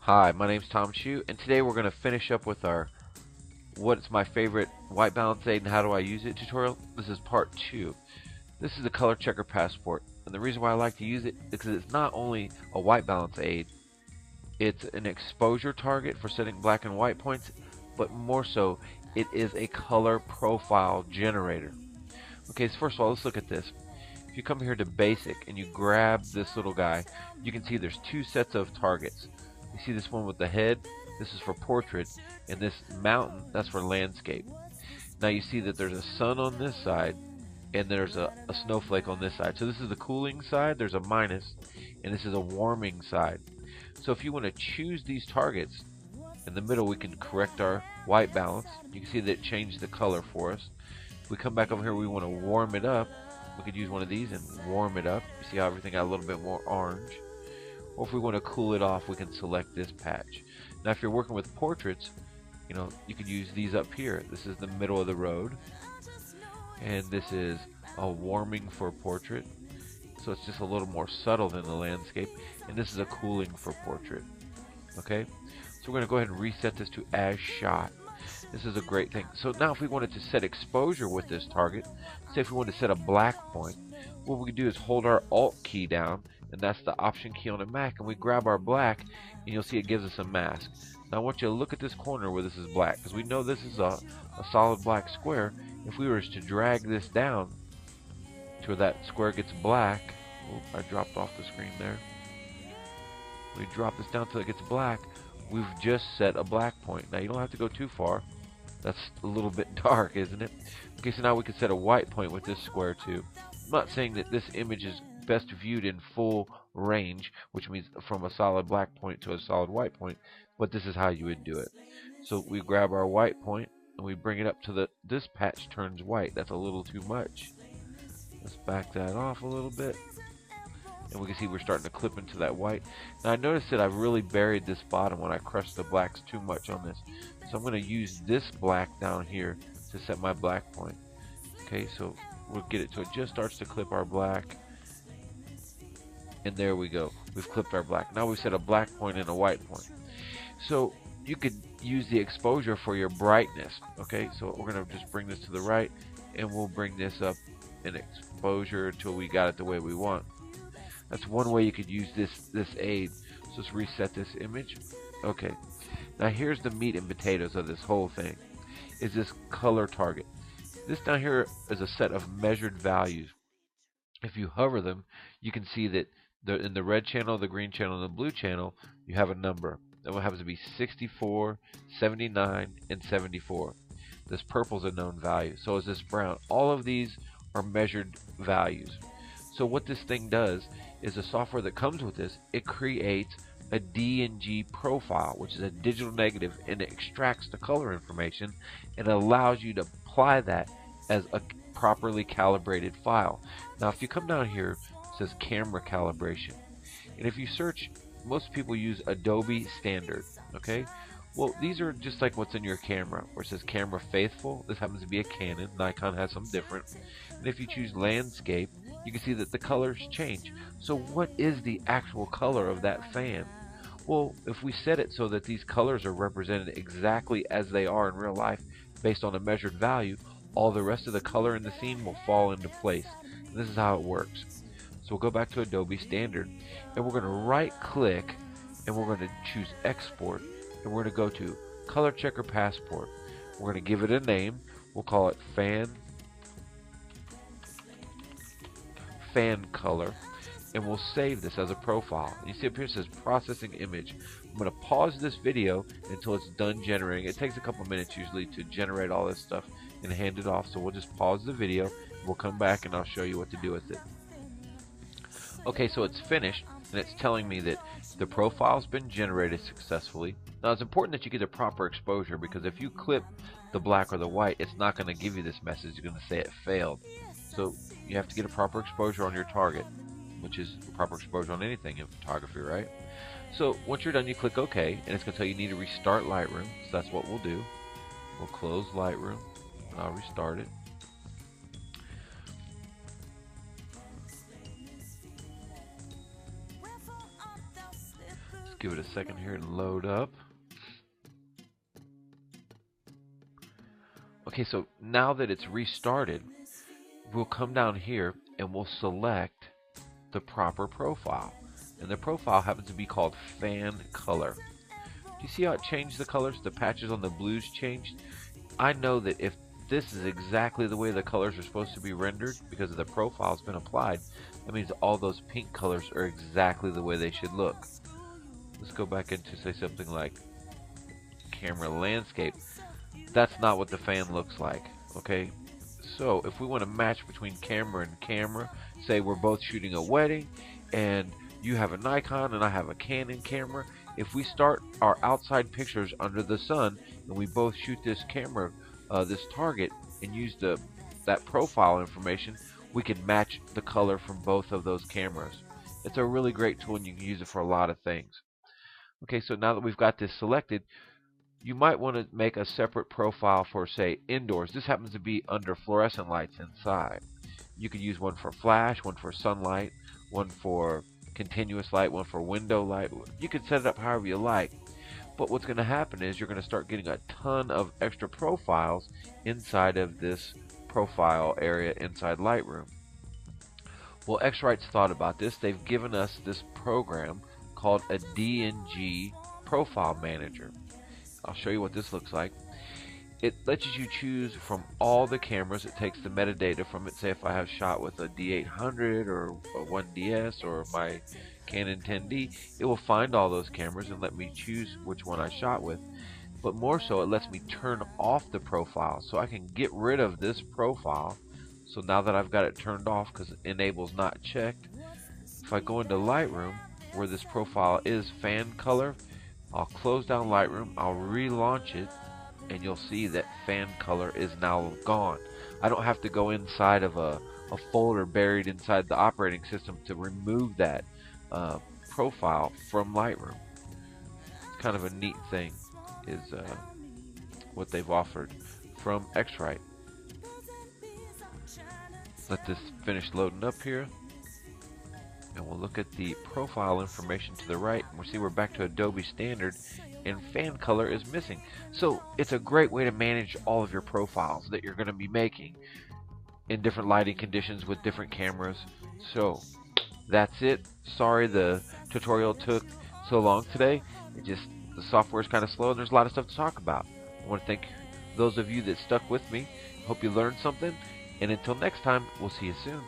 Hi, my name's Tom Chu, and today we're going to finish up with our What's My Favorite White Balance Aid and How Do I Use It tutorial. This is part 2. This is a color checker passport, and the reason why I like to use it is because it's not only a white balance aid, it's an exposure target for setting black and white points, but more so, it is a color profile generator. Okay, so first of all, let's look at this. If you come here to basic and you grab this little guy, you can see there's two sets of targets. You see this one with the head, this is for portrait, and this mountain, that's for landscape. Now you see that there's a sun on this side, and there's a snowflake on this side. So this is the cooling side, there's a minus, and this is a warming side. So if you want to choose these targets, in the middle we can correct our white balance. You can see that it changed the color for us. If we come back over here, we want to warm it up. We could use one of these and warm it up. You see how everything got a little bit more orange. Or if we want to cool it off, we can select this patch. Now if you're working with portraits, you could use these up here. This is the middle of the road, and this is a warming for portrait, so it's just a little more subtle than the landscape, and this is a cooling for portrait. Okay, so we're going to go ahead and reset this to as shot. This is a great thing. So now if we wanted to set exposure with this target, say if we wanted to set a black point, what we can do is hold our Alt key down, and that's the Option key on a Mac, and we grab our black, and you'll see it gives us a mask. Now I want you to look at this corner where this is black, because we know this is a solid black square. If we were to drag this down to where that square gets black, I dropped off the screen there. We drop this down till it gets black, we've just set a black point. Now you don't have to go too far. That's a little bit dark, isn't it? Okay, so now we can set a white point with this square too. I'm not saying that this image is best viewed in full range, which means from a solid black point to a solid white point, but this is how you would do it. So we grab our white point and we bring it up to this patch turns white. That's a little too much. Let's back that off a little bit, and we can see we're starting to clip into that white. Now I noticed that I've really buried this bottom when I crushed the blacks too much on this, so I'm going to use this black down here to set my black point. Okay, so we'll get it so it just starts to clip our black, and there we go. We've clipped our black. Now we've set a black point and a white point. So you could use the exposure for your brightness. Okay, so we're going to just bring this to the right, and we'll bring this up in exposure until we got it the way we want. That's one way you could use this aid. So let's reset this image. Okay, now here's the meat and potatoes of this whole thing, is this color target. This down here is a set of measured values. If you hover them, you can see that in the red channel, the green channel, and the blue channel, you have a number. That one happens to be 64, 79, and 74. This purple is a known value. So is this brown. All of these are measured values. So what this thing does is the software that comes with this, it creates a DNG profile, which is a digital negative, and it extracts the color information and allows you to apply that as a properly calibrated file. Now if you come down here, it says camera calibration, and if you search, most people use Adobe Standard. Okay, well these are just like what's in your camera, where it says camera faithful. This happens to be a Canon. Nikon has some different. And if you choose landscape, you can see that the colors change. So what is the actual color of that fan? Well, if we set it so that these colors are represented exactly as they are in real life based on a measured value, all the rest of the color in the scene will fall into place. And this is how it works. So we'll go back to Adobe Standard, and we're going to right click, and we're going to choose Export, and we're going to go to Color Checker Passport. We're going to give it a name. We'll call it Fan Color, and we'll save this as a profile. You see up here it says Processing Image. I'm going to pause this video until it's done generating. It takes a couple minutes usually to generate all this stuff and hand it off, so we'll just pause the video. We'll come back and I'll show you what to do with it. Okay, so it's finished, and it's telling me that the profile's been generated successfully. Now it's important that you get the proper exposure, because if you clip the black or the white, it's not going to give you this message. It's going to say it failed. So you have to get a proper exposure on your target, which is proper exposure on anything in photography, right? So once you're done, you click OK, and it's going to tell you need to restart Lightroom. So that's what we'll do. We'll close Lightroom, and I'll restart it. Let's give it a second here and load up. Okay, so now that it's restarted, we'll come down here and we'll select the proper profile. And the profile happens to be called fan color. Do you see how it changed the colors? The patches on the blues changed. I know that if this is exactly the way the colors are supposed to be rendered because of the profile's been applied, that means all those pink colors are exactly the way they should look. Let's go back into, say, something like camera landscape. That's not what the fan looks like, okay? So if we want to match between camera and camera, say we're both shooting a wedding and you have a Nikon and I have a Canon camera, if we start our outside pictures under the sun and we both shoot this camera, this target, and use that profile information, we can match the color from both of those cameras. It's a really great tool and you can use it for a lot of things. Okay, so now that we've got this selected, you might want to make a separate profile for, say, indoors. This happens to be under fluorescent lights inside. You could use one for flash, one for sunlight, one for continuous light, one for window light. You can set it up however you like. But what's going to happen is you're going to start getting a ton of extra profiles inside of this profile area inside Lightroom. Well, X-rite's thought about this. They've given us this program called a DNG Profile Manager. I'll show you what this looks like. It lets you choose from all the cameras. It takes the metadata from it. Say if I have shot with a D800 or a 1DS or my Canon 10D, it will find all those cameras and let me choose which one I shot with. But more so, it lets me turn off the profile, so I can get rid of this profile. So now that I've got it turned off because enable's not checked, if I go into Lightroom where this profile is fan color, I'll close down Lightroom, I'll relaunch it, and you'll see that fan color is now gone. I don't have to go inside of a folder buried inside the operating system to remove that profile from Lightroom. It's kind of a neat thing is what they've offered from X-rite. Let this finish loading up here. And we'll look at the profile information to the right, and we'll see we're back to Adobe Standard, and fan color is missing. So it's a great way to manage all of your profiles that you're going to be making in different lighting conditions with different cameras. So that's it. Sorry the tutorial took so long today. The software is kind of slow and there's a lot of stuff to talk about. I want to thank those of you that stuck with me. Hope you learned something, and until next time, we'll see you soon.